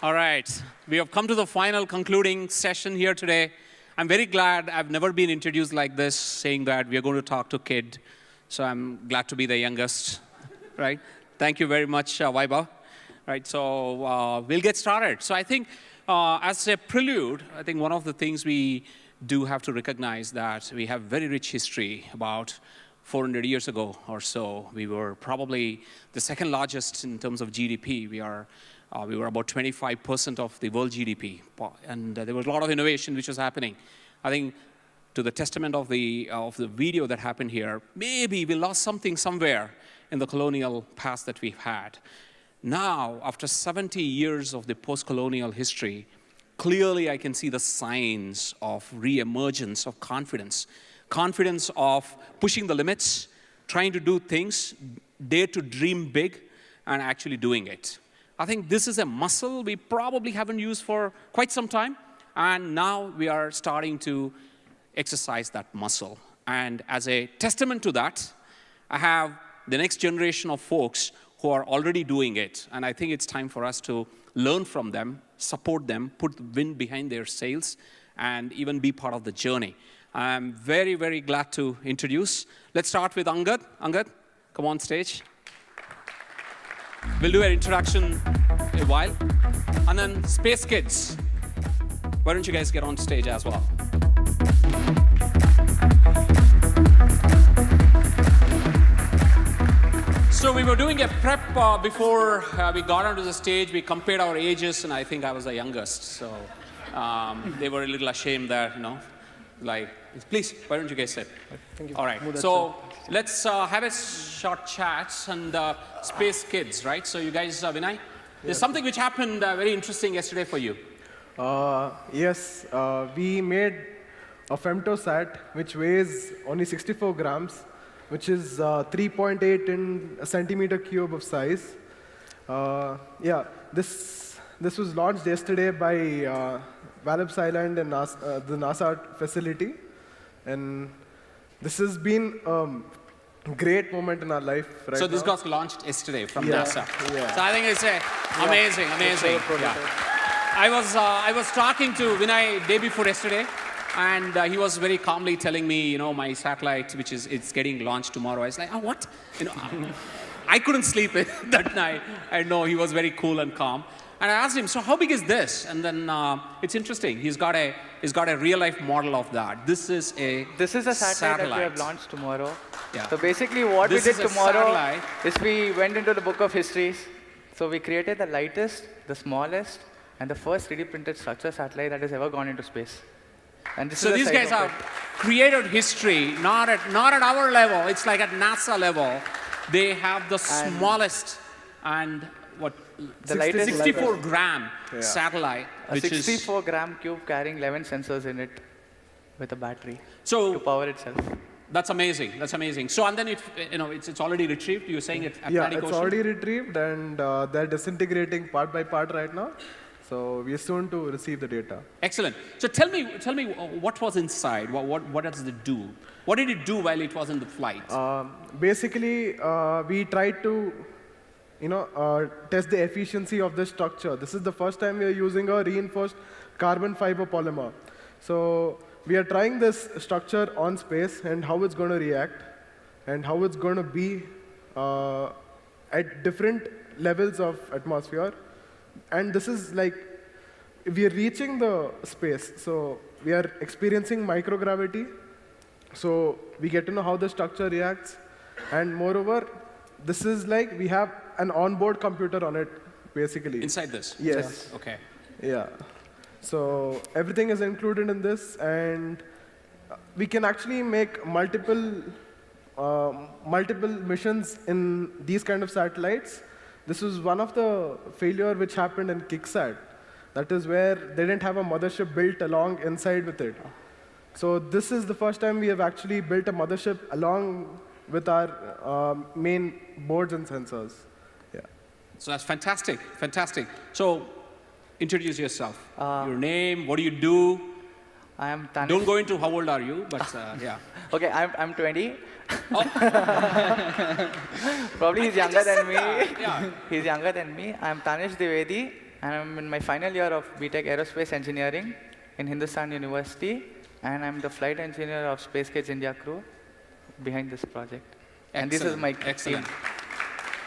All right, we have come to the final concluding session here today. I'm very glad I've never been introduced like this, saying that we are going to talk to kid. So I'm glad to be the youngest, right? Thank you very much, Vaibhav. Right, so we'll get started. So I think as a prelude, I think one of the things we do have to recognize that we have very rich history. About 400 years ago or so, we were probably the second largest in terms of GDP. We were about 25% of the world GDP, and there was a lot of innovation which was happening. I think to the testament of the video that happened here, maybe we lost something somewhere in the colonial past that we've had. Now, after 70 years of the post-colonial history, clearly I can see the signs of re-emergence of confidence. Confidence of pushing the limits, trying to do things, dare to dream big, and actually doing it. I think this is a muscle we probably haven't used for quite some time, and now we are starting to exercise that muscle. And as a testament to that, I have the next generation of folks who are already doing it, and I think it's time for us to learn from them, support them, put the wind behind their sails, and even be part of the journey. I'm very, very glad to introduce. Let's start with Angad. Angad, come on stage. We'll do an introduction in a while. And then Space Kids. Why don't you guys get on stage as well? So we were doing a prep before we got onto the stage. We compared our ages, and I think I was the youngest. So they were a little ashamed that, like, please, why don't you guys sit? Thank you. All right, so let's have a short chat. And Space Kids, right? So you guys, Vinay, there's something which happened very interesting yesterday for you. Yes, we made a femtosat which weighs only 64 grams, which is 3.8 in a centimeter cube of size. Yeah, this was launched yesterday by Wallops Island and the NASA facility. And this has been a great moment in our life right So this now. got launched yesterday from Yeah, NASA. yeah. So I think it's amazing. Yeah. I was talking to Vinay day before yesterday, and he was very calmly telling me, my satellite, it's getting launched tomorrow. I was like, oh, what? I couldn't sleep that night. I know he was very cool and calm. And I asked him, so how big is this? And then it's interesting. He's got a real life model of that. This is a satellite that we have launched tomorrow. Yeah. So basically what This we is did a tomorrow satellite. is we went into the book of histories. So we created the lightest, the smallest, and the first 3D printed structure satellite that has ever gone into space. And this So is the these size guys of have it. created history, not at our level. It's like at NASA level. They have the smallest and The lightest 64-gram satellite, a which is 64-gram cube carrying 11 sensors in it with a battery to so. power itself. That's amazing. That's amazing. So and then it's already retrieved. You're saying it's Yeah, Atlantic it's Ocean? already retrieved, and they're disintegrating part by part right now. So we are soon to receive the data. Excellent. So tell me what was inside. What does it do? What did it do while it was in the flight? Basically, we tried to test the efficiency of the structure. This is the first time we are using a reinforced carbon fiber polymer. So we are trying this structure on space and how it's going to react and how it's going to be at different levels of atmosphere. And this is like, we are reaching the space. So we are experiencing microgravity. So we get to know how the structure reacts. And moreover, this is like we have an onboard computer on it, basically. Inside this? Yes. Okay. Yeah. So everything is included in this, and we can actually make multiple missions in these kind of satellites. This was one of the failure which happened in KickSat. That is where they didn't have a mothership built along inside with it. So this is the first time we have actually built a mothership along with our main boards and sensors. Yeah. So that's fantastic. Fantastic. So introduce yourself. Your name. What do you do? I am Tanish. Don't go into how old are you, but yeah. Okay, I'm 20. Oh. Probably he's younger than me. Yeah. He's younger than me. I'm Tanish Dwivedi. and I'm in my final year of BTech Aerospace Engineering in Hindustan University, and I'm the flight engineer of Space Kids India crew behind this project. And this is my Excellent. team.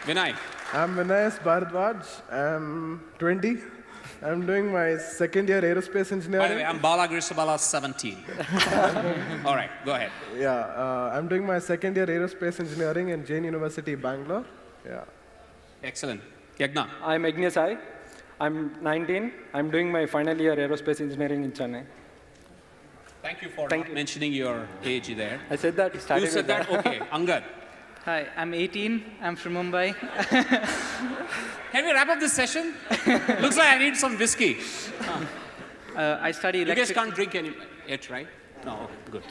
Vinay. I'm Vinay Bharadwaj. I'm 20. I'm doing my second year aerospace By the engineering. way, I'm Bala Grisabala, 17. All right, go ahead. Yeah, I'm doing my second year aerospace engineering in Jain University, Bangalore. Yeah. Excellent. Yagna. I'm Agnes I. I'm 19. I'm doing my final year aerospace engineering in Chennai. Thank you for Thank not you. mentioning your age there. I said that. You said that? Okay. Angad. Hi, I'm 18. I'm from Mumbai. Can we wrap up this session? Looks like I need some whiskey. I study You guys electric. can't drink any yet, right? No, okay, good.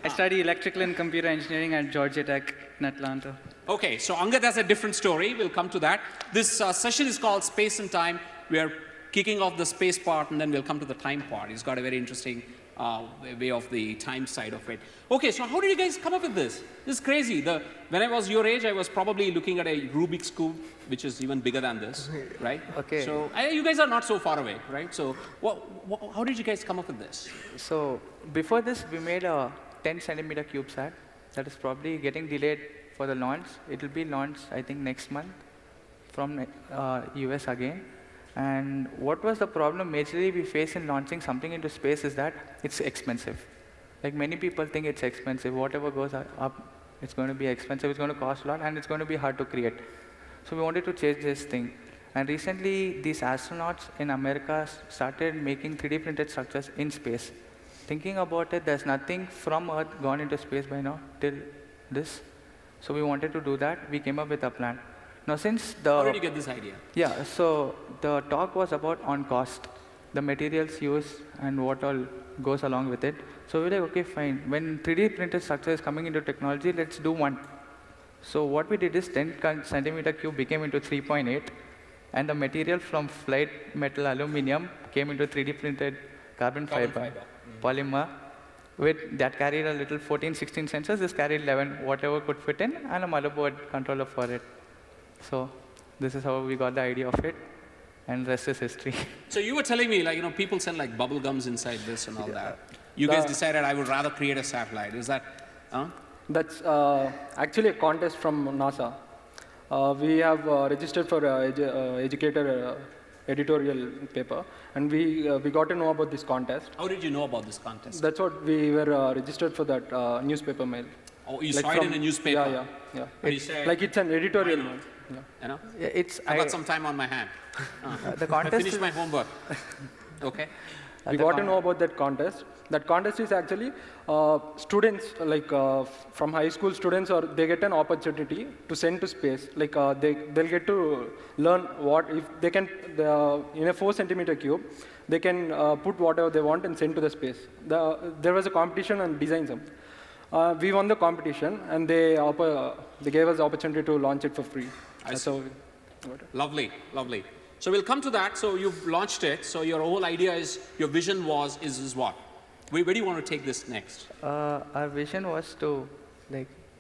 I study electrical and computer engineering at Georgia Tech in Atlanta. Okay, so Angad has a different story. We'll come to that. This session is called Space and Time. We are kicking off the space part, and then we'll come to the time part. He's got a very interesting way of the time side of it. Okay, so how did you guys come up with this? This is crazy. When I was your age, I was probably looking at a Rubik's Cube, which is even bigger than this, right? Okay. So you guys are not so far away, right? So how did you guys come up with this? So before this, we made a 10 centimeter CubeSat that is probably getting delayed for the launch. It will be launched, I think, next month from US again. And what was the problem majorly we face in launching something into space is that it's expensive. Like many people think it's expensive. Whatever goes up, it's going to be expensive, it's going to cost a lot, and it's going to be hard to create. So we wanted to change this thing. And recently, these astronauts in America started making 3D printed structures in space. Thinking about it, there's nothing from Earth gone into space by now till this. So we wanted to do that. We came up with a plan. Now since How did you get this idea? yeah, so the talk was about on cost, the materials used and what all goes along with it. So we're like, okay, fine. When 3D printed structure is coming into technology, let's do one. So what we did is 10 centimeter cube became into 3.8, and the material from flight metal aluminum came into 3D printed carbon fiber. Polymer. With that carried a little 14, 16 sensors. This carried 11, whatever could fit in, and a motherboard controller for it. So this is how we got the idea of it, and rest is history. So you were telling me, like, people send like bubble gums inside this and all that. You guys decided I would rather create a satellite. Is that? That's actually a contest from NASA. We have registered for educator editorial paper, and we got to know about this contest. How did you know about this contest? That's what we were registered for that newspaper mail. Oh, you Like saw it in a newspaper. Yeah. And you said, Like it's an editorial Why mail. not? Yeah. You know? Yeah, it's I got some time on my hand. the I contest. finished my homework. Okay. We got to know about that contest. That contest is actually students, like from high school students, or they get an opportunity to send to space. Like they'll get to learn what if they can in a 4 centimeter cube, they can put whatever they want and send to the space. There was a competition and design some. We won the competition, and they gave us the opportunity to launch it for free. That's how we got it. Lovely, lovely. So we'll come to that. So you've launched it. So your whole idea is, your vision is what? Where do you want to take this next? Our vision was to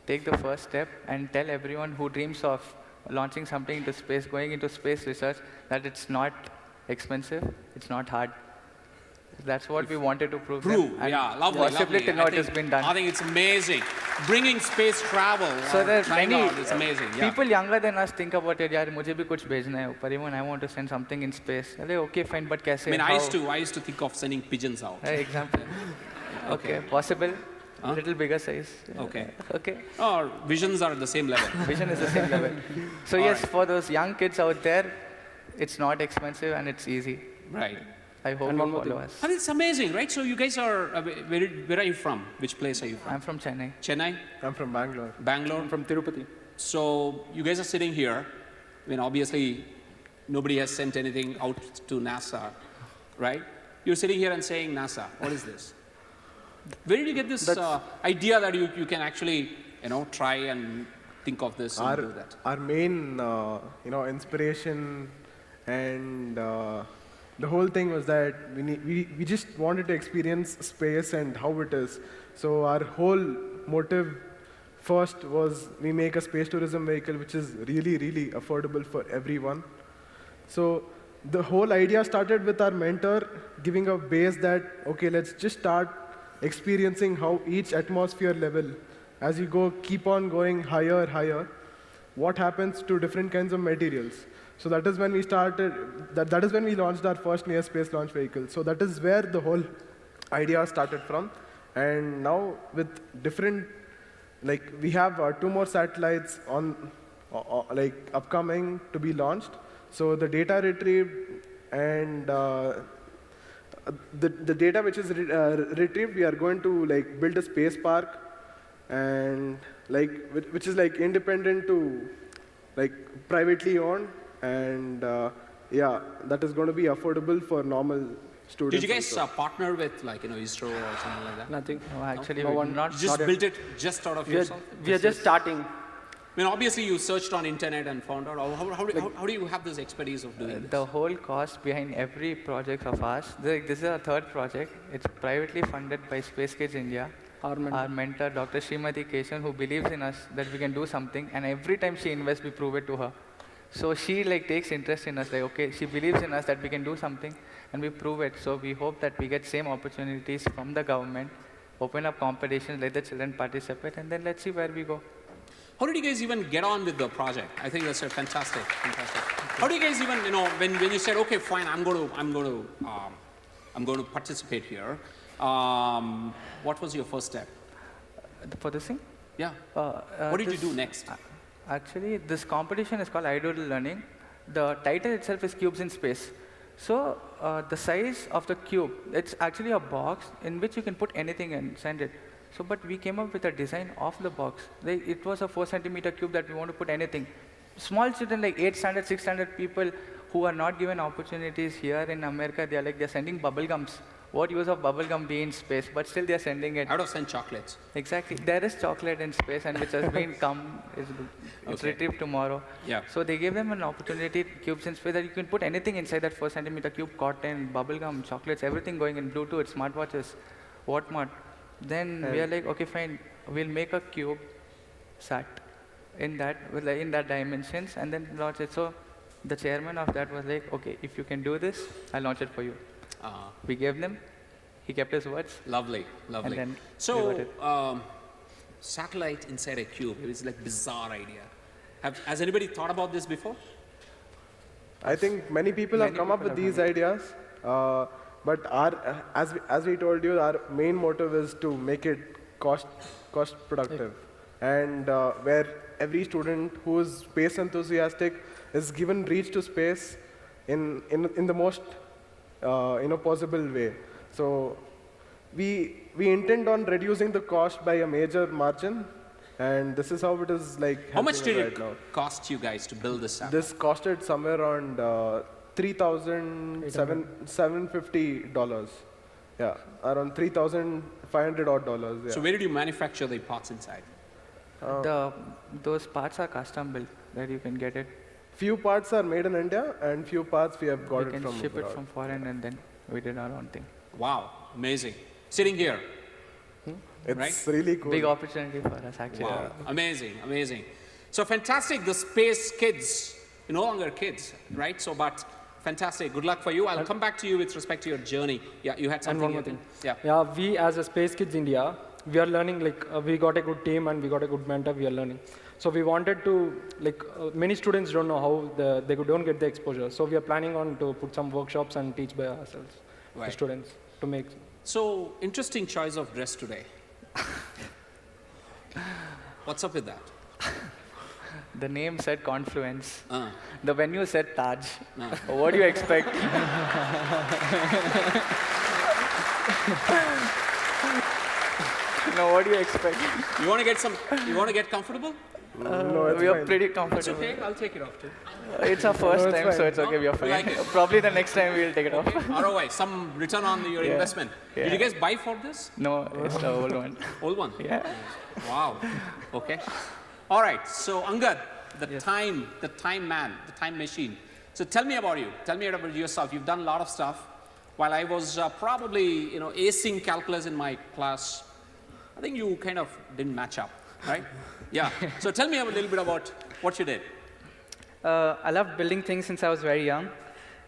take the first step and tell everyone who dreams of launching something into space, going into space research, that it's not expensive, it's not hard. That's what we wanted to prove. Prove, and yeah, lovely, possibly lovely. till now it has been done. I think it's amazing. Bringing space travel. So there's trying many out, it's amazing. Yeah. people younger than us think about it. यार मुझे भी कुछ भेजना है ऊपर. Even I want to send something in space. अरे okay fine, but कैसे? I mean, How? I used to think of sending pigeons out. Example. Okay, possible. Huh? Little bigger size. Okay. Okay. Or visions are at the same level. Vision is the same level. So All yes, right. for those young kids out there, it's not expensive and it's easy. Right. I hope And you one more follow thing. us. I mean, it's amazing, right? So you guys are, where are you from? Which place are you from? I'm from Chennai. Chennai? I'm from Bangalore. Bangalore? From Tirupati. So you guys are sitting here. I mean, obviously, nobody has sent anything out to NASA, right? You're sitting here and saying, NASA, what is this? Where did you get this idea that you can actually, try and think of this and do that? Our main, inspiration and the whole thing was that we just wanted to experience space and how it is. So our whole motive first was we make a space tourism vehicle which is really, really affordable for everyone. So the whole idea started with our mentor giving a base that, okay, let's just start experiencing how each atmosphere level, as you go, keep on going higher, higher, what happens to different kinds of materials. So that is when we started, that is when we launched our first near space launch vehicle. So that is where the whole idea started from. And now with different, like we have 2 more satellites on, like upcoming to be launched. So the data retrieved and the data which is retrieved, we are going to like build a space park, and like which is like independent to like privately owned, and yeah, that is going to be affordable for normal students. Did you guys also. partner with like ISRO or something like that? Nothing. No, actually, No we one- did not. You just built it just out of We are, yourself? we are just starting. I mean, obviously you searched on internet and found out. How do you have this expertise of doing this? The whole cost behind every project of ours, this is our 3rd project. It's privately funded by Space Kids India. Our mentor. Our mentor, Dr. Srimati Keshan, who believes in us that we can do something, and every time she invests, we prove it to her. So she like takes interest in us, like okay, she believes in us that we can do something, and we prove it. So we hope that we get same opportunities from the government, open up competitions, let the children participate, and then let's see where we go. How did you guys even get on with the project? I think that's a fantastic. How do you guys even, when you said, okay, fine, I'm going to participate here. What was your first step? For this thing? Yeah. Uh, What did you this- do next? Actually, this competition is called iDoodle Learning. The title itself is Cubes in Space. So the size of the cube, it's actually a box in which you can put anything and send it. So, but we came up with a design of the box. It was a 4-centimeter cube that we want to put anything. Small children, like 8 standard, 6 standard people who are not given opportunities here in America, they're sending bubble gums. What use of bubble gum be in space? But still they're sending it. Out of send chocolates. Exactly. There is chocolate in space, and which has been it's Okay. retrieved tomorrow. Yeah. So they gave them an opportunity, cubes in space, that you can put anything inside that 4-centimeter cube, cotton, bubblegum, chocolates, everything going in Bluetooth, smartwatches, whatnot. Then we are like, okay, fine, we'll make a cube sat in that dimensions, and then launch it. So the chairman of that was like, okay, if you can do this, I'll launch it for you. We gave them. He kept his words. Lovely. And then we So, got it. satellite inside a cube, it is like bizarre idea. Has anybody thought about this before? I think many people have Many come up people with have these ideas, but as we told you, our main motive is to make it cost productive, and where every student who is space enthusiastic is given reach to space in the most possible way. So we intend on reducing the cost by a major margin, and this is how it is like. How much helping did right it now. cost you guys to build this app? This costed somewhere around $3,750. Yeah, around $3,500 odd. Yeah. So where did you manufacture the parts inside? Those parts are custom built, that you can get it. Few parts are made in India, and few parts we have got We it can from ship it abroad. from foreign, and then we did our own thing. Wow, amazing. Sitting here. It's right? really cool. Big opportunity for us, actually. Wow, amazing. So fantastic, the space kids, you're no longer kids, right? So, but fantastic, good luck for you. I'll come back to you with respect to your journey. Yeah, you had And something. one more here. thing. Yeah. Yeah, we as a Space Kids India, we are learning, we got a good team and we got a good mentor, we are learning. So we wanted to, many students don't know how they don't get the exposure. So we are planning on to put some workshops and teach by ourselves to Right. students to make. So, interesting choice of dress today. What's up with that? The name said Confluence. Uh, The venue said Taj. uh. What do you expect? No, what do you expect? You want to get comfortable? No, it's We are fine. pretty It's comfortable. okay, I'll take it off too. It's our first No, it's time, so fine. it's okay, we are You fine. like it? Probably the next time we'll take it off. ROI, some return on your Yeah. investment. Did you Yeah. guys buy for this? No, it's the old one. Old one? Yeah. Wow. Okay. All right. So Angad, the time man, the time machine. So tell me about you. Tell me about yourself. You've done a lot of stuff. While I was probably acing calculus in my class, I think you kind of didn't match up, right? Yeah. So tell me a little bit about what you did. I loved building things since I was very young.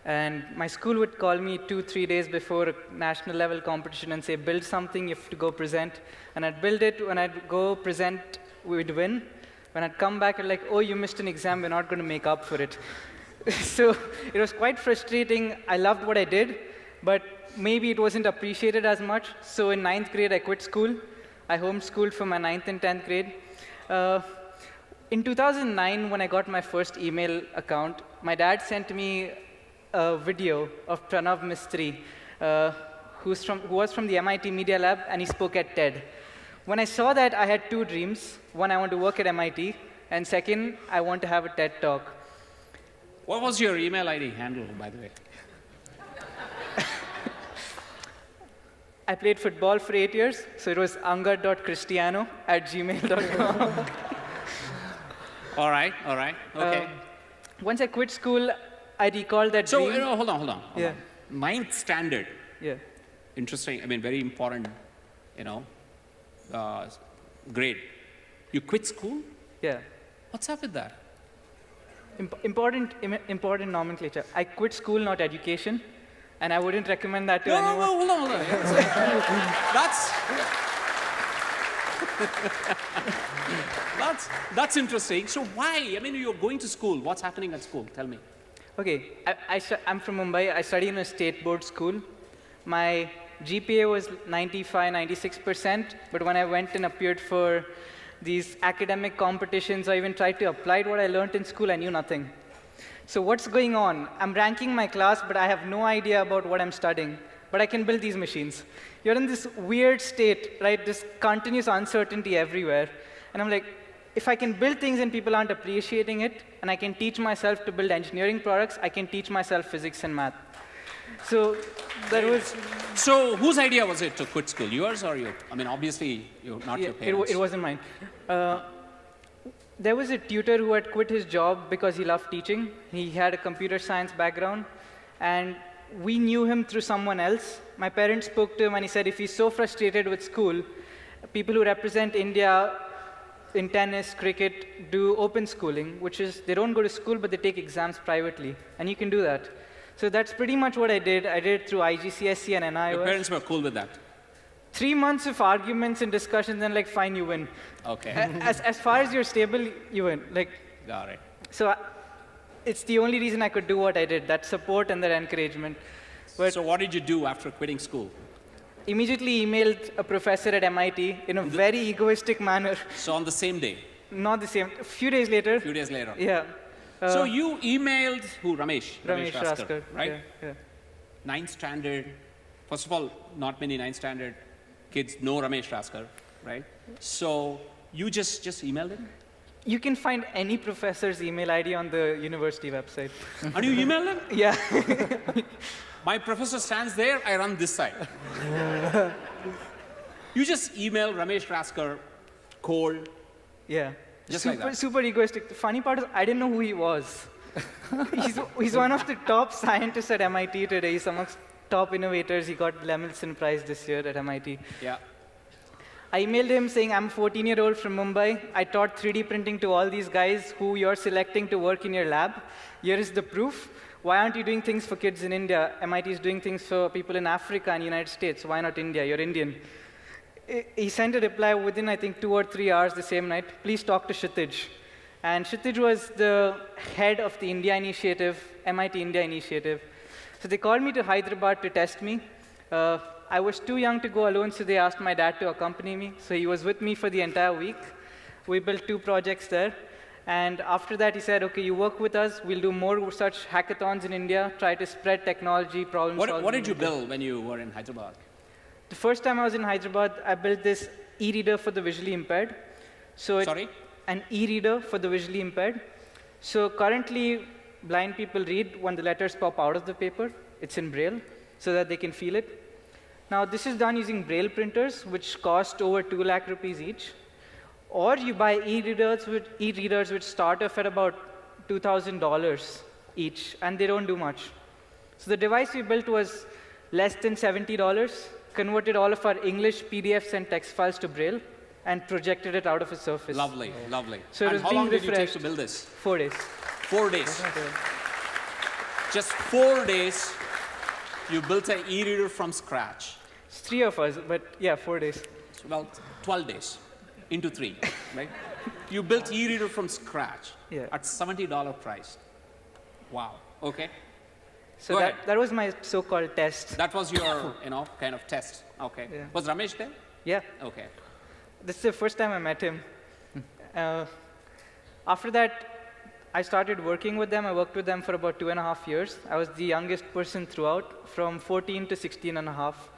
And my school would call me 2-3 days before a national level competition and say, build something, you have to go present. And I'd build it. When I'd go present, we'd win. When I'd come back, I'd like, oh, you missed an exam, we're not going to make up for it. So it was quite frustrating. I loved what I did, but maybe it wasn't appreciated as much. So in 9th grade, I quit school. I homeschooled for my 9th and 10th grade. In 2009, when I got my first email account, my dad sent me a video of Pranav Mistry, who was from the MIT Media Lab, and he spoke at TED. When I saw that, I had two dreams. One, I want to work at MIT, and second, I want to have a TED Talk. What was your email ID handle, by the way? I played football for 8 years, so it was anga.cristiano@gmail.com. All right, okay. Once I quit school, I recalled that So, dream. hold on. Yeah. 9th standard. Yeah. Interesting. I mean, very important, grade. You quit school? Yeah. What's up with that? Important nomenclature. I quit school, not education, and I wouldn't recommend that to No, anyone. hold on. That's interesting. So why? I mean, you're going to school. What's happening at school? Tell me. Okay, I'm from Mumbai. I study in a state board school. My GPA was 96%, but when I went and appeared for these academic competitions or even tried to apply what I learned in school, I knew nothing. So what's going on? I'm ranking my class, but I have no idea about what I'm studying. But I can build these machines. You're in this weird state, right? This continuous uncertainty everywhere. And I'm like, if I can build things and people aren't appreciating it, and I can teach myself to build engineering products, I can teach myself physics and math. So that was... So whose idea was it to quit school? Yours or you? I mean, obviously, not your parents. It wasn't mine. There was a tutor who had quit his job because he loved teaching. He had a computer science background, and we knew him through someone else. My parents spoke to him, and he said, if he's so frustrated with school, people who represent India in tennis, cricket, do open schooling, which is they don't go to school, but they take exams privately, and you can do that. So that's pretty much what I did. I did it through IGCSE and NIOS. Your parents were cool with that? 3 months of arguments and discussions, and like, fine, you win. Okay. As far as you're stable, you win. Like, Got it. so it's the only reason I could do what I did, that support and that encouragement. But So what did you do after quitting school? immediately emailed a professor at MIT in a very egoistic manner. So on the same day, Not the same. A few days later. a few days later. Yeah. So you emailed who? Ramesh Ramesh, right? Yeah. 9th standard. First of all, not many 9th standard kids know Ramesh Raskar, right? So you just emailed him? You can find any professor's email ID on the university website. And you emailed him? Yeah. My professor stands there, I run this side. You just email Ramesh Raskar cold. Yeah. Just like that. Super egoistic. The funny part is, I didn't know who he was. he's one of the top scientists at MIT today. He's amongst top innovators. He got the Lemelson Prize this year at MIT. Yeah. I emailed him saying, I'm a 14-year-old from Mumbai. I taught 3D printing to all these guys who you're selecting to work in your lab. Here is the proof. Why aren't you doing things for kids in India? MIT is doing things for people in Africa and United States. Why not India? You're Indian. He sent a reply within, I think, 2 or 3 hours the same night. Please talk to Kshitij. And Kshitij was the head of the India initiative, MIT India initiative. So they called me to Hyderabad to test me. I was too young to go alone, so they asked my dad to accompany me. So he was with me for the entire week. We built 2 projects there. And after that, he said, OK, you work with us. We'll do more such hackathons in India, try to spread technology, problem solving. What did you build when you were in Hyderabad? The first time I was in Hyderabad, I built this e-reader for the visually impaired. Sorry? An e-reader for the visually impaired. So currently, blind people read when the letters pop out of the paper. It's in Braille, so that they can feel it. Now, this is done using Braille printers, which cost over 2 lakh rupees each. Or you buy e-readers which start off at about $2,000 each, and they don't do much. So the device we built was less than $70, converted all of our English PDFs and text files to Braille, and projected it out of a surface. Lovely, lovely. So it And was how being long did you take refreshed. to build this? 4 days. 4 days. Just 4 days, you built an e-reader from scratch. It's 3 of us, but yeah, 4 days. Well, 12 days into 3, right? You built e-reader from scratch Yeah. at $70 price. Wow. Okay. So Go that, ahead. that was my so-called test. That was your, kind of test. Okay. Yeah. Was Ramesh there? Yeah, Okay. this is the first time I met him. After that, I started working with them. I worked with them for about 2.5 years. I was the youngest person throughout, from 14 to 16 and a half.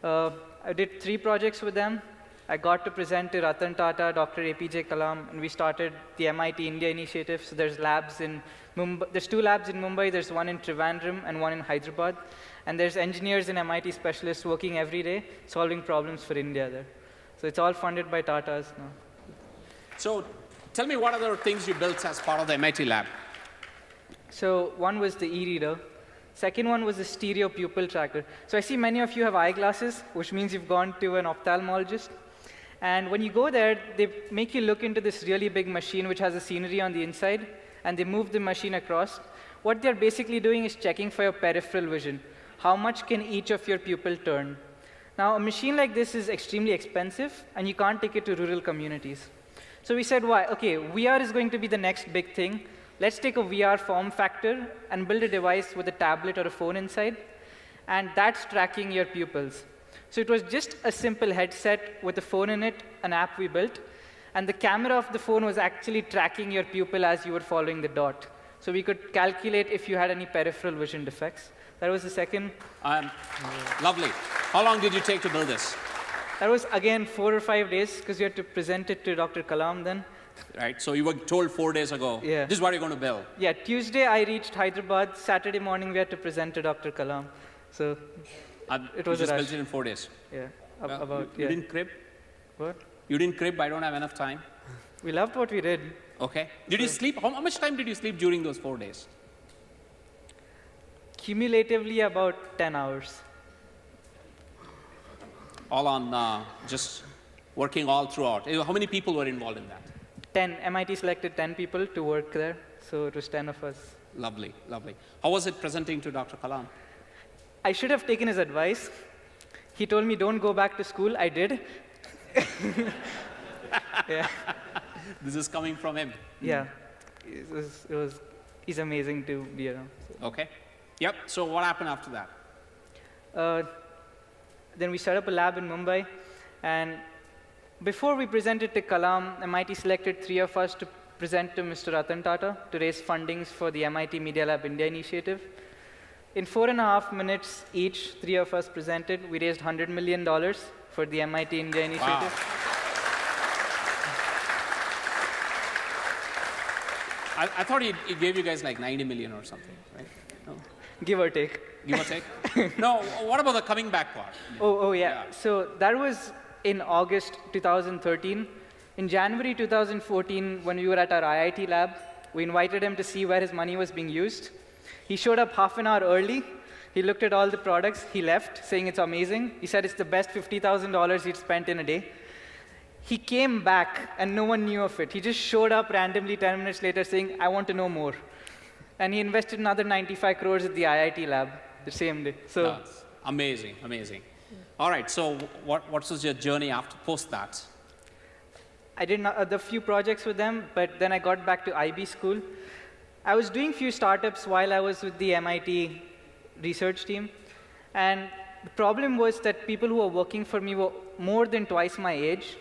I did 3 projects with them. I got to present to Ratan Tata, Dr. APJ Kalam, and we started the MIT India initiative. So there's labs in Mumbai. There's 2 labs in Mumbai. There's one in Trivandrum and one in Hyderabad. And there's engineers and MIT specialists working every day, solving problems for India there. So it's all funded by Tatas now. So tell me what other things you built as part of the MIT lab. So one was the e-reader. Second one was the stereo pupil tracker. So I see many of you have eyeglasses, which means you've gone to an ophthalmologist. And when you go there, they make you look into this really big machine which has a scenery on the inside, and they move the machine across. What they're basically doing is checking for your peripheral vision. How much can each of your pupil turn? Now, a machine like this is extremely expensive, and you can't take it to rural communities. So we said, why? Okay, VR is going to be the next big thing. Let's take a VR form factor and build a device with a tablet or a phone inside, and that's tracking your pupils. So it was just a simple headset with a phone in it, an app we built, and the camera of the phone was actually tracking your pupil as you were following the dot. So we could calculate if you had any peripheral vision defects. That was the second. Lovely. How long did you take to build this? That was, again, 4 or 5 days, because you had to present it to Dr. Kalam then. Right. So you were told 4 days ago. Yeah. This is what you're going to build. Yeah, Tuesday I reached Hyderabad. Saturday morning we had to present to Dr. Kalam. So it was you a just rush. built it in 4 days. Yeah, Well, about, you yeah. didn't crib? What? You didn't crib? I don't have enough time. We loved what we did. Okay. Did you sleep? How much time did you sleep during those 4 days? Cumulatively about 10 hours. All on just working all throughout. How many people were involved in that? 10. MIT selected 10 people to work there, so it was 10 of us. Lovely, lovely. How was it presenting to Dr. Kalam? I should have taken his advice. He told me, don't go back to school. I did. Yeah. This is coming from him. Yeah. He's amazing to be around. So. Okay. Yep. So what happened after that? Then we set up a lab in Mumbai, and before we presented to Kalam, MIT selected 3 of us to present to Mr. Ratan Tata to raise fundings for the MIT Media Lab India initiative. In 4.5 minutes each, 3 of us presented. We raised $100 million for the MIT India initiative. Wow. I thought he gave you guys like 90 million or something, right? No. Give or take. Give or take? No, what about the coming back part? Oh yeah. So that was in August 2013. In January 2014, when we were at our IIT lab, we invited him to see where his money was being used. He showed up half an hour early. He looked at all the products. He left, saying it's amazing. He said it's the best $50,000 he'd spent in a day. He came back, and no one knew of it. He just showed up randomly 10 minutes later saying, I want to know more. And he invested another 95 crores at the IIT lab the same day. So That's amazing, amazing. All right, so what was your journey after post that? I did the few projects with them, but then I got back to IB school. I was doing few startups while I was with the MIT research team. And the problem was that people who were working for me were more than twice my age.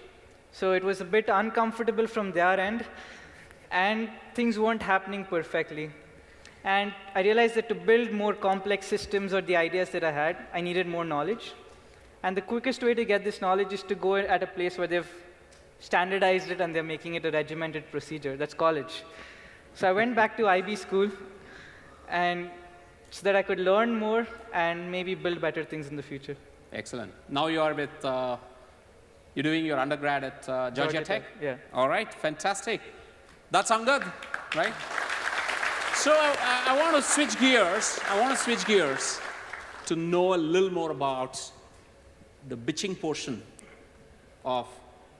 So it was a bit uncomfortable from their end, and things weren't happening perfectly. And I realized that to build more complex systems or the ideas that I had, I needed more knowledge. And the quickest way to get this knowledge is to go at a place where they've standardized it and they're making it a regimented procedure. That's college. So I went back to IB school, and so that I could learn more and maybe build better things in the future. Excellent. Now you are with, you're doing your undergrad at Georgia Tech? Yeah. All right, fantastic. That's Angad, right? So I want to switch gears. I want to switch gears to know a little more about the bitching portion of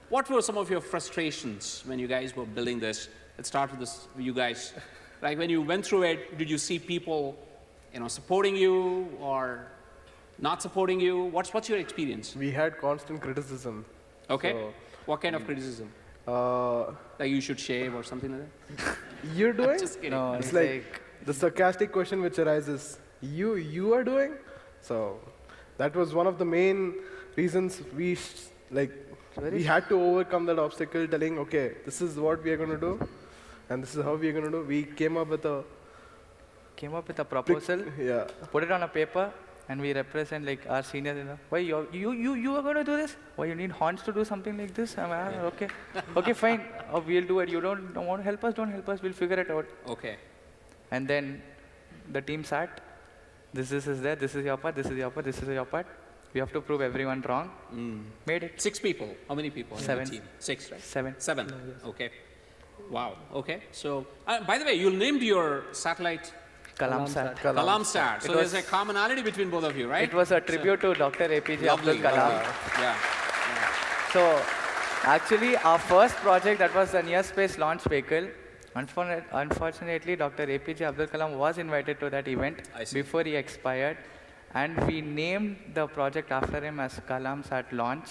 what were some of your frustrations when you guys were building this. Let's start with this, you guys. Like when you went through it, did you see people, supporting you or not supporting you? What's your experience? We had constant criticism. Okay. So, What kind of criticism? uh, Like you should shave or something like that? you're doing? Just kidding. No, It's it's like the sarcastic question which arises, you are doing? So that was one of the main reasons we had to overcome that obstacle, telling, okay, this is what we are going to do, and this is how we are going to do. We came up with a proposal, yeah. put it on a paper, and we represent like our seniors. Why you are going to do this? Why you need horns to do something like this? Okay, okay, fine. We'll do it. You don't want to help us? Don't help us. We'll figure it out. Okay. And then the team sat. This is there. This is your part. This is your part. This is your part. We have to prove everyone wrong. Made it. 6 people. How many people? in the 7. team? 6, right? 7. 7. Okay. Wow. Okay. So, by the way, you named your satellite Kalam sat. Kalamsat. So It there's was- a commonality between both of you, right? It was a tribute to Dr. APJ Abdul Lovely. Kalam. Yeah. So, actually, our first project, that was the Near Space Launch Vehicle. Unfortunately, Dr. APJ Abdul Kalam was invited to that event I see. before he expired. And we named the project after him as Kalamsat Launch.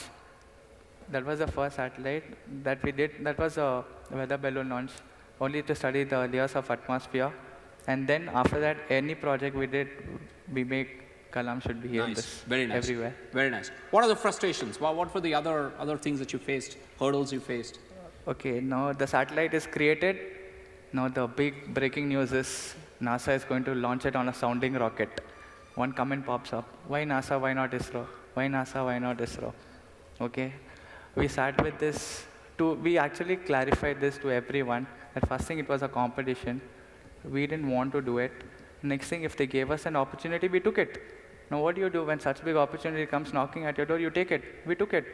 That was the first satellite that we did. That was a weather balloon launch, only to study the layers of atmosphere. And then after that, any project we did, we make Kalam should be here in Nice. this Very nice. everywhere. Very nice. What are the frustrations? What were the other things that you faced, hurdles you faced? Okay, now the satellite is created. Now the big breaking news is NASA is going to launch it on a sounding rocket. One comment pops up. Why NASA? Why not ISRO? Why NASA? Why not ISRO? Okay. We sat with this. We actually clarified this to everyone. That first thing, it was a competition. We didn't want to do it. Next thing, if they gave us an opportunity, we took it. Now what do you do when such big opportunity comes knocking at your door? You take it. We took it.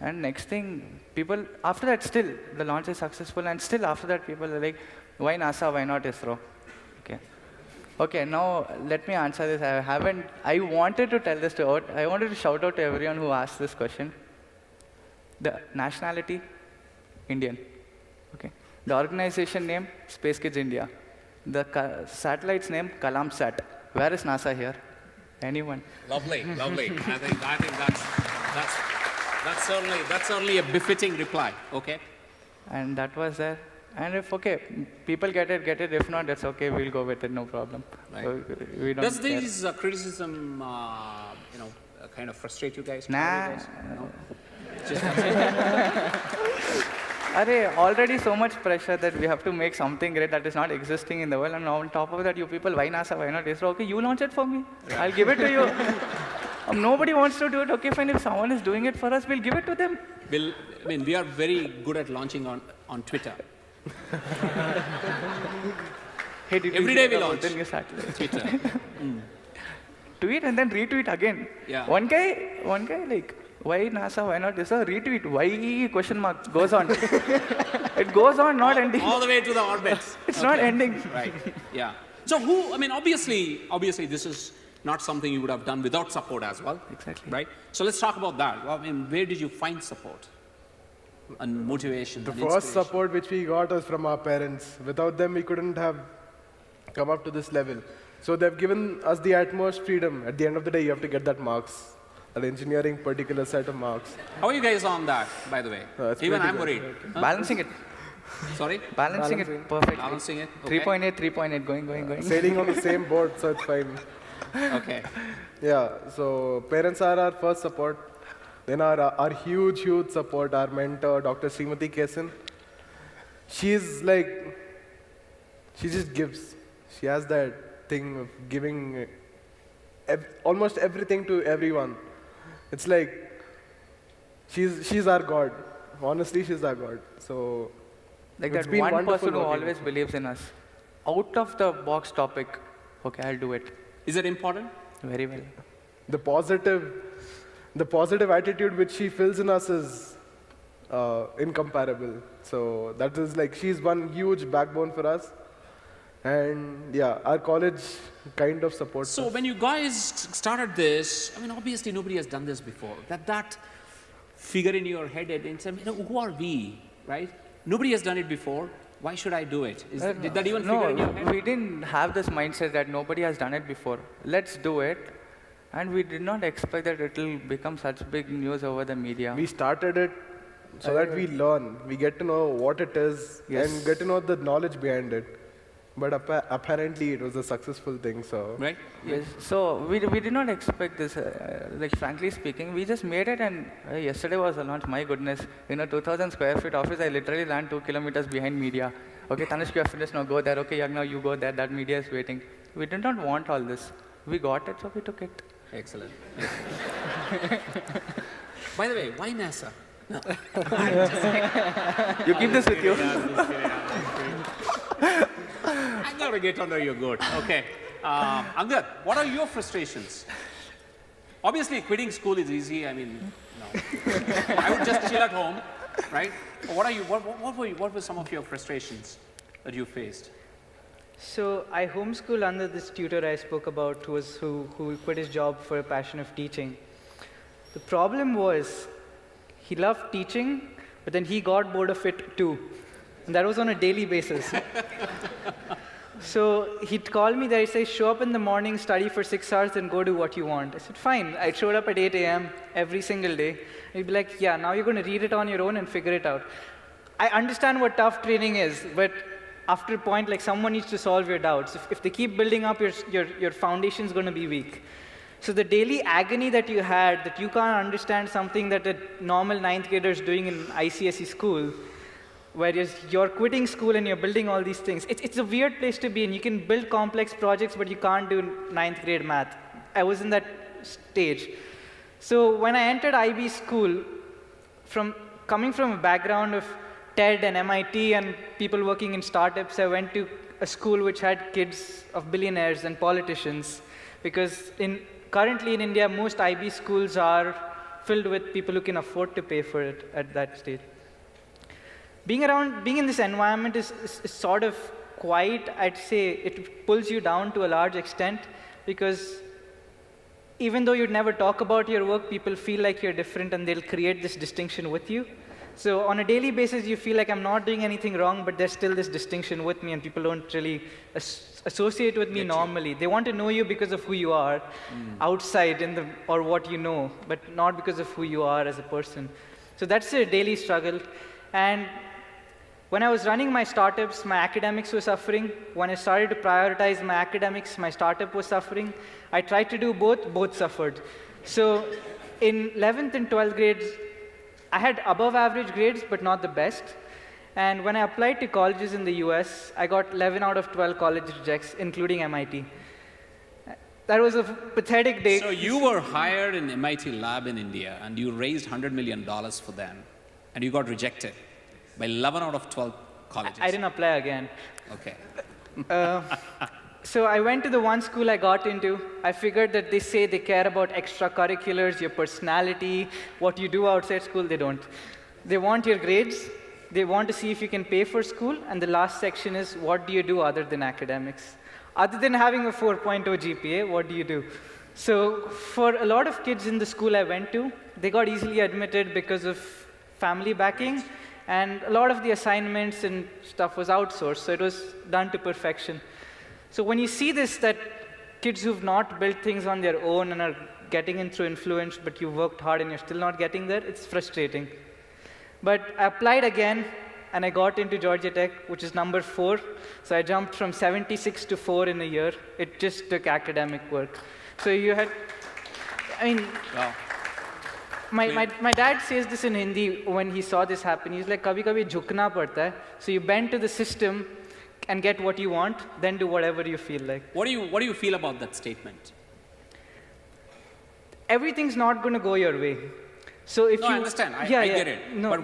And next thing, people, after that still, the launch is successful, and still after that people are like, why NASA, why not ISRO? Okay. Okay, now let me answer this. I wanted to tell this I wanted to shout out to everyone who asked this question. The nationality, Indian. Okay. The organization name, Space Kids India. The satellite's name, Kalamsat. Where is NASA here? Anyone? Lovely, lovely. I think that's certainly a befitting reply. Okay. And that was there. And if, okay, people get it. If not, that's okay. We'll go with it, no problem. Right. So we don't Does care. this criticism, kind of frustrate you guys? Nah. You guys? No? Just Already so much pressure that we have to make something great that is not existing in the world. And on top of that, you people, why NASA, why not ISRO? Okay, you launch it for me. I'll give it to you. Nobody wants to do it. Okay, fine. If someone is doing it for us, we'll give it to them. we are very good at launching on Twitter. Hey, did Every you day hear we about launch. the new satellite? Twitter. Tweet and then retweet again. Yeah. One guy, like, why NASA, why not ISRO? Retweet. Why? Question mark. Goes on. It goes on, not ending. All the way to the orbit. It's not ending. Right. Yeah. So obviously this is not something you would have done without support as well. Exactly. Right? So let's talk about that. Well, where did you find support and motivation? The and first inspiration? support which we got was from our parents. Without them, we couldn't have come up to this level. So they've given us the utmost freedom. At the end of the day, you have to get that marks, that engineering particular set of marks. How are you guys on that, by the way? It's Even pretty I'm good. worried. Balancing it. Sorry? Balancing it perfectly. Balancing it? Okay. 3.8, going. Sailing on the same boat, so it's fine. Okay. Yeah, so parents are our first support. Then our huge support, our mentor, Dr. Srimati Kesan. She's like, she just gives. She has that thing of giving almost everything to everyone. It's like, she's our God. Honestly, she's our God. So, Like it's that been one wonderful person who working always with believes in us. Out of the box topic, okay, I'll do it. Is it important? Very well. the positive attitude which she fills in us is incomparable. So that is like, she's one huge backbone for us. And yeah, our college kind of supports So us. when you guys started this, obviously nobody has done this before. That figure in your head and say, who are we, right? Nobody has done it before. why should I do it? Did that even no, figure in your head? we didn't have this mindset that nobody has done it before. Let's do it. And we did not expect that it will become such big news over the media. We started it so that we learn, we get to know what it is Yes. and get to know the knowledge behind it. But apparently it was a successful thing, so. Right? Yes. So we did not expect this. Like frankly speaking, we just made it, and yesterday was a launch. My goodness, in a 2,000 square feet office, I literally ran 2 kilometers behind media. Okay, Tanishq, you have finished. Now go there. Okay, Yagna, you go there. That media is waiting. We did not want all this. We got it, so we took it. Excellent. By the way, why NASA? You keep this with you. I'm going to get under your goat. Okay. Angad, what are your frustrations? Obviously, quitting school is easy. I mean, no. I would just chill at home, right? What were some of your frustrations that you faced? So I homeschool under this tutor I spoke about who quit his job for a passion of teaching. The problem was he loved teaching, but then he got bored of it too. And that was on a daily basis. So he'd call me there, he'd say, show up in the morning, study for 6 hours, and go do what you want. I said, fine. I showed up at 8 a.m. every single day. He'd be like, yeah, now you're going to read it on your own and figure it out. I understand what tough training is, but after a point, like someone needs to solve your doubts. If they keep building up, your foundation's going to be weak. So the daily agony that you had, that you can't understand something that a normal 9th grader is doing in ICSE school, whereas you're quitting school and you're building all these things. It's a weird place to be in. You can build complex projects, but you can't do 9th grade math. I was in that stage. So when I entered IB school, coming from a background of TED and MIT and people working in startups, I went to a school which had kids of billionaires and politicians, because currently in India, most IB schools are filled with people who can afford to pay for it at that stage. Being in this environment is sort of quite, I'd say, it pulls you down to a large extent, because even though you'd never talk about your work, people feel like you're different and they'll create this distinction with you. So on a daily basis, you feel like I'm not doing anything wrong, but there's still this distinction with me, and people don't really associate with me normally. They want to know you because of who you are outside or what you know, but not because of who you are as a person. So that's a daily struggle. And when I was running my startups, my academics were suffering. When I started to prioritize my academics, my startup was suffering. I tried to do both suffered. So in 11th and 12th grades, I had above average grades, but not the best. And when I applied to colleges in the US, I got 11 out of 12 college rejects, including MIT. That was a pathetic day. So you were hired in MIT lab in India, and you raised $100 million for them, and you got rejected by 11 out of 12 colleges. I didn't apply again. Okay. So I went to the one school I got into. I figured that they say they care about extracurriculars, your personality, what you do outside school. They don't. They want your grades. They want to see if you can pay for school. And the last section is, what do you do other than academics? Other than having a 4.0 GPA, what do you do? So for a lot of kids in the school I went to, they got easily admitted because of family backing. And a lot of the assignments and stuff was outsourced, so it was done to perfection. So when you see this, that kids who've not built things on their own and are getting in through influence, but you worked hard and you're still not getting there, it's frustrating. But I applied again, and I got into Georgia Tech, which is number 4. So I jumped from 76 to 4 in a year. It just took academic work. So you had, Wow. My dad says this in Hindi when he saw this happen. He's like, kabhi kabhi jhukna padta hai. So you bend to the system and get what you want, then do whatever you feel like. What do you feel about that statement? Everything's not going to go your way. So if No, you I understand. I get it. No, But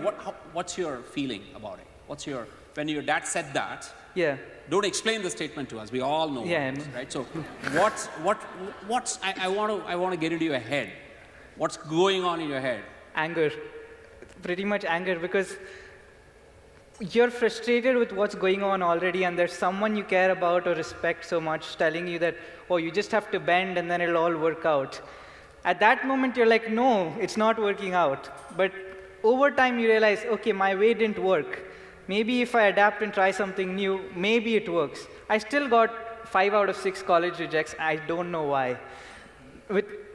what's your feeling about it? When your dad said that, yeah. don't explain the statement to us. We all know Yeah, what it is, I know. right? So I want to get into your head. What's going on in your head? Anger. Pretty much anger, because you're frustrated with what's going on already, and there's someone you care about or respect so much telling you that, oh, you just have to bend and then it'll all work out. At that moment, you're like, no, it's not working out. But over time, you realize, okay, my way didn't work. maybe if I adapt and try something new, maybe it works. I still got 5 out of 6 college rejects. I don't know why.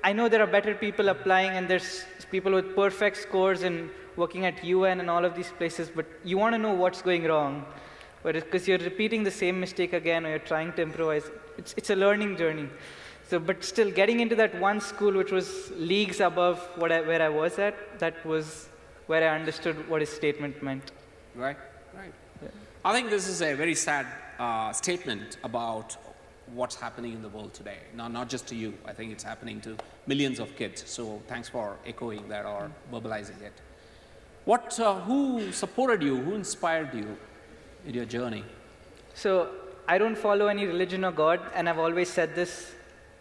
I know there are better people applying, and there's people with perfect scores and working at UN and all of these places, but you want to know what's going wrong. Because you're repeating the same mistake again, or you're trying to improvise. It's a learning journey. So, but still, getting into that one school which was leagues above where I was at, that was where I understood what his statement meant. Right. Yeah. I think this is a very sad statement about what's happening in the world today. Not just to you. I think it's happening to millions of kids. So thanks for echoing that or verbalizing it. Who supported you? Who inspired you in your journey? So I don't follow any religion or God, and I've always said this.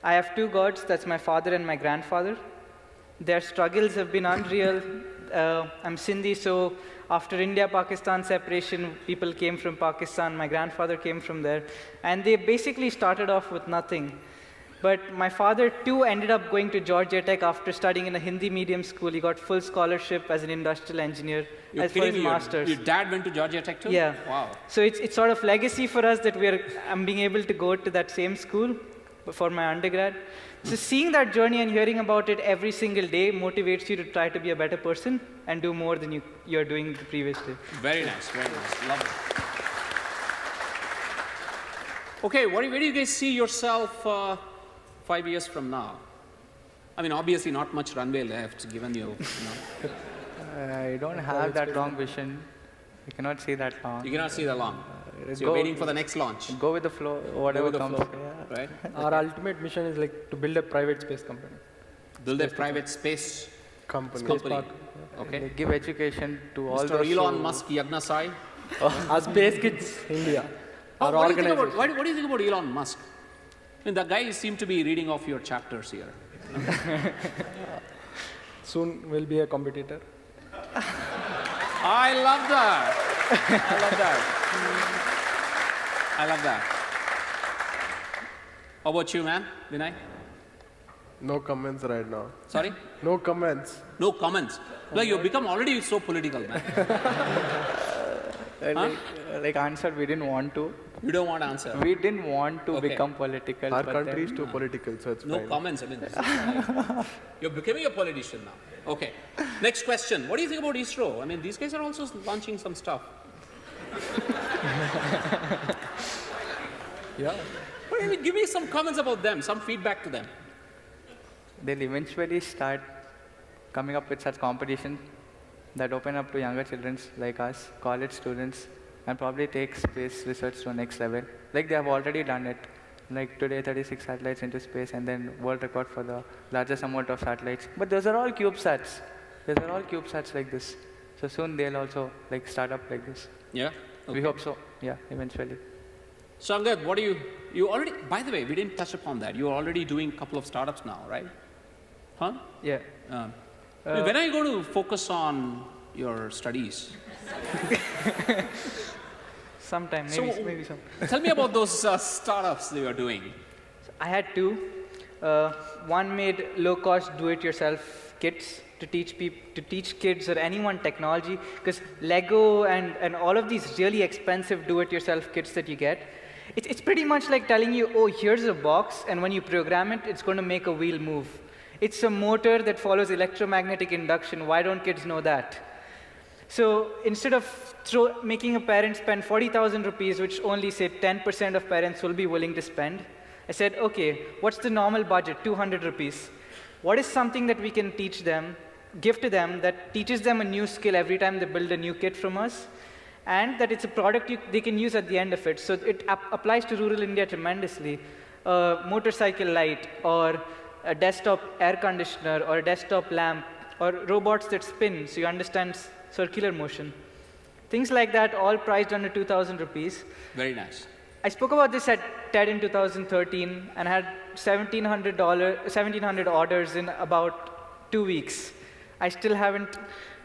I have 2 gods. That's my father and my grandfather. Their struggles have been unreal. I'm Sindhi, so after India-Pakistan separation, people came from Pakistan. My grandfather came from there. And they basically started off with nothing. But my father, too, ended up going to Georgia Tech after studying in a Hindi medium school. He got full scholarship as an industrial engineer as for his master's. Your dad went to Georgia Tech, too? Yeah. Wow. So it's sort of legacy for us that I'm being able to go to that same school for my undergrad. So seeing that journey and hearing about it every single day motivates you to try to be a better person and do more than you're doing the previous day. Very nice, very nice. Love it. Okay, where do you guys see yourself 5 years from now? I mean, obviously not much runway left, given you know. I don't have that long vision. I cannot see that long. You cannot see that long. So you're waiting for the next launch. Go with the flow, whatever the comes. flow, Yeah. right? Our ultimate mission is like to build a private space company. Build a private space company. park. Okay. They give education to all Mr. those Elon who- Musk Yagna Sai. Our Space Kids India. Our What do you think organization. what do you think about Elon Musk? I mean, the guy seemed to be reading off your chapters here. Soon will be a competitor. I love that. I love that. I love that. How about you, man? Vinay? No comments right now. Sorry? No comments. No comments. Like, you've become already so political, man. like answer, we didn't want to. You don't want to answer. We didn't want to Okay. become political. Our but country is then- too political, so it's No fine. comments. I mean, you're becoming a politician now. Okay. Next question. What do you think about ISRO? I mean, these guys are also launching some stuff. Yeah. But I mean, give me some comments about them, some feedback to them. They'll eventually start coming up with such competitions that open up to younger children like us, college students, and probably take space research to the next level. Like they have already done it. Like today, 36 satellites into space, and then world record for the largest amount of satellites. But those are all CubeSats. Those are all CubeSats like this. So soon they'll also like start up like this. Yeah? We hope so. Yeah, eventually. So, Angad, what do you already, by the way, we didn't touch upon that. You're already doing a couple of startups now, right? Huh? Yeah. When are you going to focus on your studies? Sometime, So- maybe some. Tell me about those startups that you are doing. I had 2. One made low-cost do-it-yourself kits to teach kids or anyone technology, because Lego and all of these really expensive do-it-yourself kits that you get, it's pretty much like telling you, oh, here's a box, and when you program it, it's going to make a wheel move. It's a motor that follows electromagnetic induction. Why don't kids know that? So instead of making a parent spend 40,000 rupees, which only say 10% of parents will be willing to spend, I said, okay, what's the normal budget? 200 rupees. What is something that we can teach them, give to them, that teaches them a new skill every time they build a new kit from us, and that it's a product they can use at the end of it. So it applies to rural India tremendously. A motorcycle light, or a desktop air conditioner, or a desktop lamp, or robots that spin, so you understand circular motion. Things like that, all priced under 2,000 rupees. Very nice. I spoke about this at TED in 2013 and had 1,700 orders in about 2 weeks. I still haven't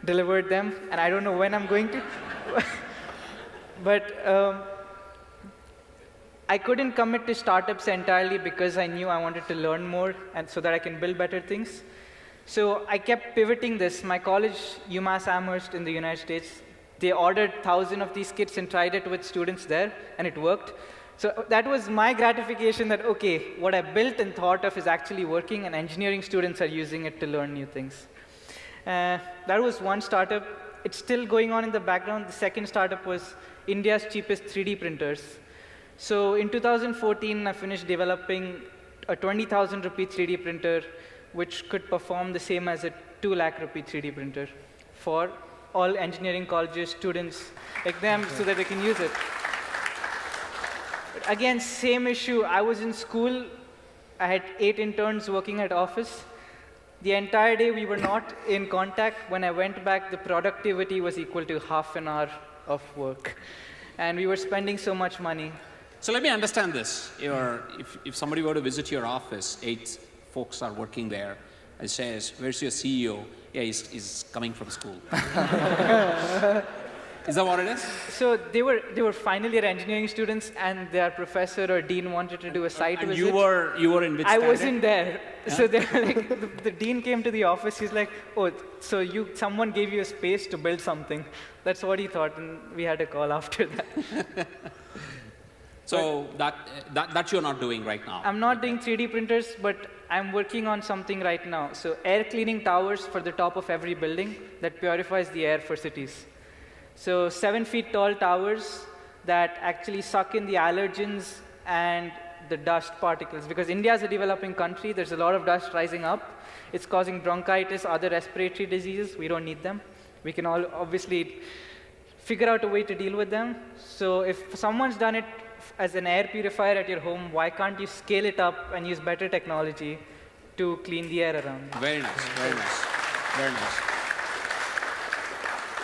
delivered them, and I don't know when I'm going to. But I couldn't commit to startups entirely because I knew I wanted to learn more and so that I can build better things. So I kept pivoting this. My college, UMass Amherst in the United States, they ordered 1,000 of these kits and tried it with students there, and it worked. So that was my gratification that, okay, what I built and thought of is actually working, and engineering students are using it to learn new things. That was one startup. It's still going on in the background. The second startup was India's cheapest 3D printers. So in 2014, I finished developing a 20,000 rupee 3D printer, which could perform the same as a 2 lakh rupee 3D printer for all engineering colleges, students like them, so that they can use it. But again, same issue. I was in school. I had 8 interns working at office. The entire day we were not in contact. When I went back, the productivity was equal to half an hour of work. And we were spending so much money. So let me understand this. If somebody were to visit your office, 8 folks are working there, and says, "Where's your CEO?" Yeah, he's coming from school. Is that what it is? So they were final year engineering students, and their professor or dean wanted to do a site And visit. you were in which I standard? wasn't there. Yeah? So they were like, the dean came to the office. He's like, "Oh, so someone gave you a space to build something." That's what he thought, and we had a call after that. So that you're not doing right now. I'm not doing 3D printers, but I'm working on something right now. So air cleaning towers for the top of every building that purifies the air for cities. So 7 feet tall towers that actually suck in the allergens and the dust particles. Because India is a developing country, there's a lot of dust rising up. It's causing bronchitis, other respiratory diseases. We don't need them. We can all obviously figure out a way to deal with them. So if someone's done it as an air purifier at your home, why can't you scale it up and use better technology to clean the air around? Very nice, very nice, very nice.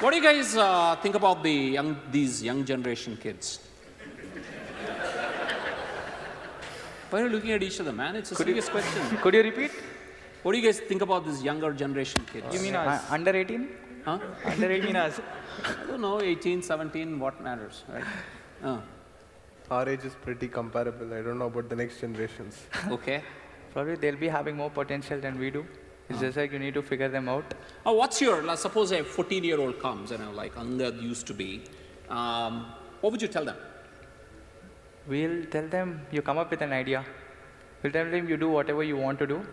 What do you guys think about these young generation kids? Why are you looking at each other, man? It's a serious question. Could you repeat? What do you guys think about this younger generation kids? You mean us? Under 18? Huh? Under 18 us. I don't know, 18, 17, what matters, right? Our age is pretty comparable. I don't know about the next generations. Okay. Probably they'll be having more potential than we do. It's just like you need to figure them out. Oh, suppose a 14-year-old comes and like Angad used to be, what would you tell them? We'll tell them, you come up with an idea. We'll tell them you do whatever you want to do,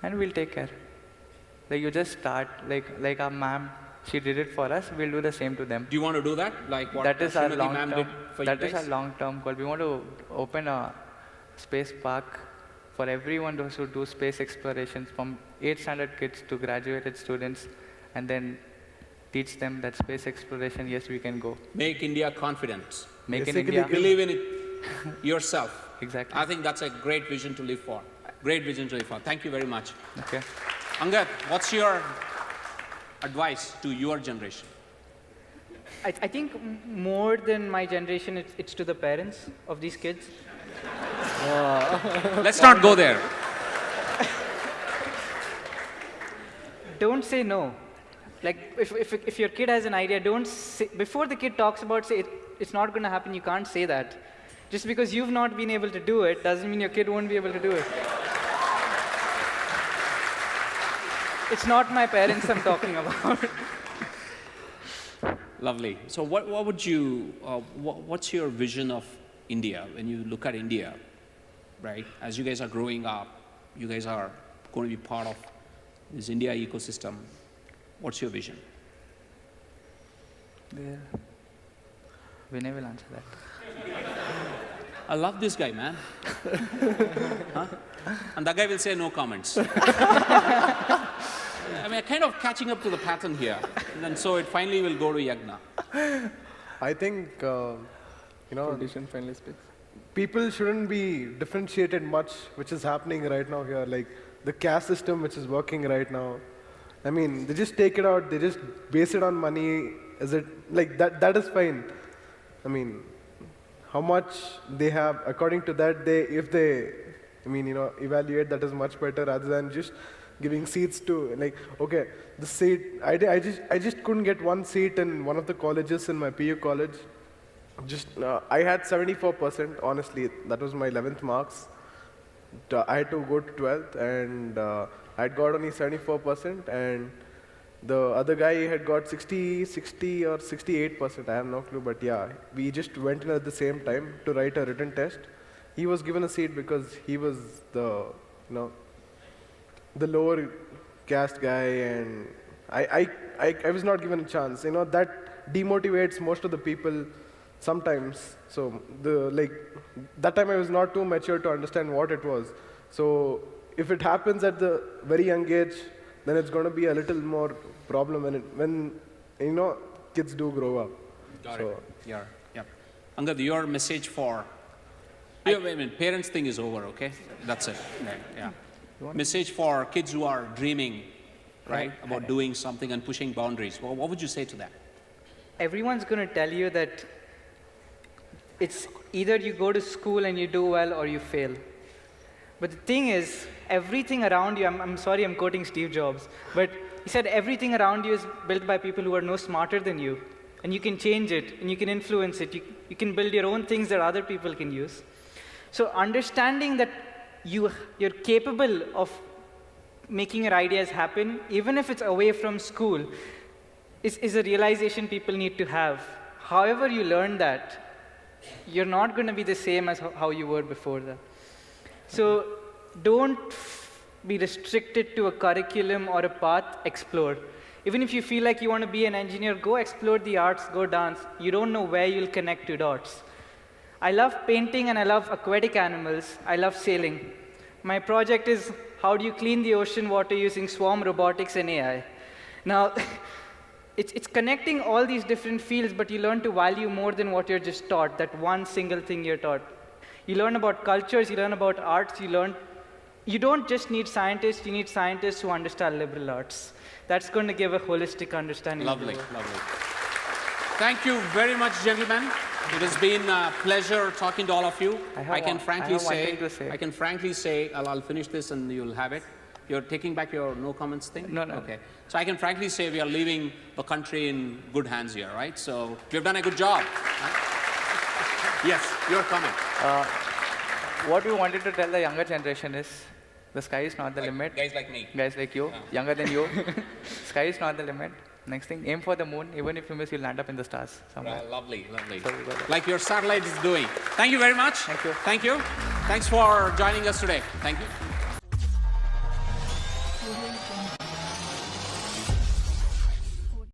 and we'll take care. Like you just start, like our ma'am, she did it for us, we'll do the same to them. Do you want to do that? Like what That is our Srimati long ma'am term. did for you That is guys? our long-term goal. We want to open a space park for everyone those who do space explorations, from 8th standard kids to graduated students, and then teach them that space exploration, yes, we can go. Make India confident. Make in Basically, India. Believe in it yourself. Exactly. I think that's a great vision to live for. Great vision to live for. Thank you very much. Okay. Angad, what's your advice to your generation? I think more than my generation, it's to the parents of these kids. Let's not go there. Don't say no. Like, if your kid has an idea, don't say, before the kid talks about, say, it's not going to happen, you can't say that. Just because you've not been able to do it, doesn't mean your kid won't be able to do it. It's not my parents I'm talking about. Lovely. So what would you, what's your vision of India when you look at India, right? As you guys are growing up, you guys are going to be part of this India ecosystem. What's your vision? There. Vinay will answer that. I love this guy, man. Huh? And that guy will say no comments. I mean, kind of catching up to the pattern here. And so it finally will go to Yagna. I think, Politician finally speaks. people shouldn't be differentiated much, which is happening right now here. Like the caste system, which is working right now. I mean, they just take it out. They just base it on money. Is it like that? That is fine. I mean, how much they have, according to that, if they evaluate, that is much better rather than just giving seats to, like, okay, the seat, I just couldn't get one seat in one of the colleges in my PU college. I had 74%, honestly, that was my 11th marks. I had to go to 12th, and I had got only 74%, and The other guy had got 60 or 68%. I have no clue, but yeah, we just went in at the same time to write a written test. He was given a seat because he was the, the lower caste guy, and I was not given a chance. That demotivates most of the people sometimes. So that time I was not too mature to understand what it was. So if it happens at the very young age, then it's going to be a little more problem when kids do grow up. Got it. Yeah. Angad, your message for parents thing is over, okay? That's it. Yeah. Message for kids who are dreaming, right, about doing something and pushing boundaries. Well, what would you say to that? Everyone's going to tell you that it's either you go to school and you do well or you fail. But the thing is, everything around you, I'm sorry I'm quoting Steve Jobs, but he said everything around you is built by people who are no smarter than you. And you can change it, and you can influence it. You can build your own things that other people can use. So understanding that you're capable of making your ideas happen, even if it's away from school, is a realization people need to have. However you learn that, you're not going to be the same as how you were before that. So don't be restricted to a curriculum or a path, explore. Even if you feel like you want to be an engineer, go explore the arts, go dance. You don't know where you'll connect to dots. I love painting and I love aquatic animals. I love sailing. My project is how do you clean the ocean water using swarm robotics and AI. Now, it's connecting all these different fields, but you learn to value more than what you're just taught, that one single thing you're taught. You learn about cultures, you learn about arts, you don't just need scientists, you need scientists who understand liberal arts. That's going to give a holistic understanding. Lovely. Thank you very much, gentlemen. It has been a pleasure talking to all of you. I can frankly say, I'll finish this and you'll have it. You're taking back your no comments thing? No. Okay. So I can frankly say we are leaving the country in good hands here, right? So we've done a good job. Yes, your comment. What we wanted to tell the younger generation is, the sky is not the limit. Guys like me. Guys like you, younger than you. Sky is not the limit. Next thing, aim for the moon. Even if you miss, you'll land up in the stars somewhere. Lovely. So Like your satellite is doing. Thank you very much. Thank you. Thanks for joining us today. Thank you.